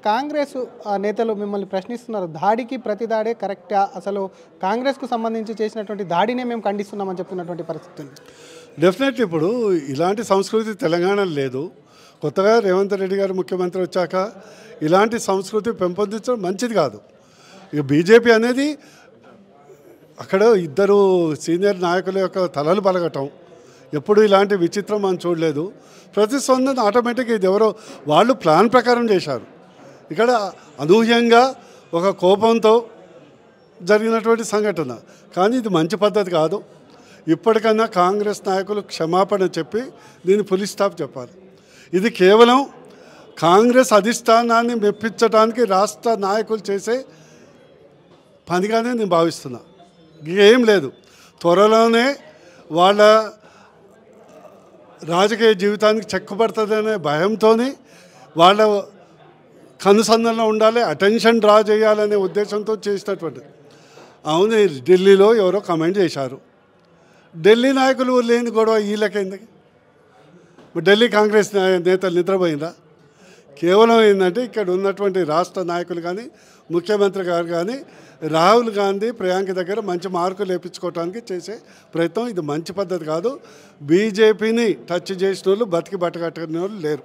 కాంగ్రెస్ నేతలు మిమ్మల్ని ప్రశ్నిస్తున్నారు. దాడికి ప్రతి దాడే కరెక్టా? అసలు కాంగ్రెస్‌కు సంబంధించి చేసినటువంటి దాడినే మేము ఖండిస్తున్నామని చెప్తున్నటువంటి పరిస్థితి ఉంది. డెఫినెట్లీ ఇప్పుడు ఇలాంటి సంస్కృతి తెలంగాణలో లేదు. కొత్తగా రేవంత్ రెడ్డి గారు ముఖ్యమంత్రి వచ్చాక ఇలాంటి సంస్కృతి పెంపొందించడం మంచిది కాదు. ఇక బీజేపీ అనేది అక్కడ ఇద్దరు సీనియర్ నాయకుల యొక్క తలలు పలగటం ఎప్పుడు ఇలాంటి విచిత్రం మనం చూడలేదు. ప్రతిస్పందన ఆటోమేటిక్గా ఇది ఎవరో వాళ్ళు ప్లాన్ ప్రకారం చేశారు. ఇక్కడ అనూహ్యంగా ఒక కోపంతో జరిగినటువంటి సంఘటన. కానీ ఇది మంచి పద్ధతి కాదు. ఇప్పటికన్నా కాంగ్రెస్ నాయకులు క్షమాపణ చెప్పి దీన్ని ఫుల్ స్టాప్ చెప్పాలి. ఇది కేవలం కాంగ్రెస్ అధిష్టానాన్ని మెప్పించడానికి రాష్ట్ర నాయకులు చేసే పనిగానే నేను భావిస్తున్నా. ఏం లేదు, త్వరలోనే వాళ్ళ రాజకీయ జీవితానికి చెక్కుపడుతుందనే భయంతో వాళ్ళ కనుసంధానంలో ఉండాలి, అటెన్షన్ డ్రా చేయాలనే ఉద్దేశంతో చేసినటువంటిది. అవును, ఢిల్లీలో ఎవరో కమెంట్ చేశారు. ఢిల్లీ నాయకులు లేని గొడవ వీళ్ళకేంది? ఢిల్లీ కాంగ్రెస్ నేతలు నిద్రపోయిందా? కేవలం ఏంటంటే ఇక్కడ ఉన్నటువంటి రాష్ట్ర నాయకులు కానీ ముఖ్యమంత్రి గారు కానీ రాహుల్ గాంధీ ప్రియాంక దగ్గర మంచి మార్కులు వేయించుకోవడానికి చేసే ప్రయత్నం. ఇది మంచి పద్ధతి కాదు. బీజేపీని టచ్ చేసిన వాళ్ళు బతికి బట్టగట్టిన వాళ్ళు లేరు.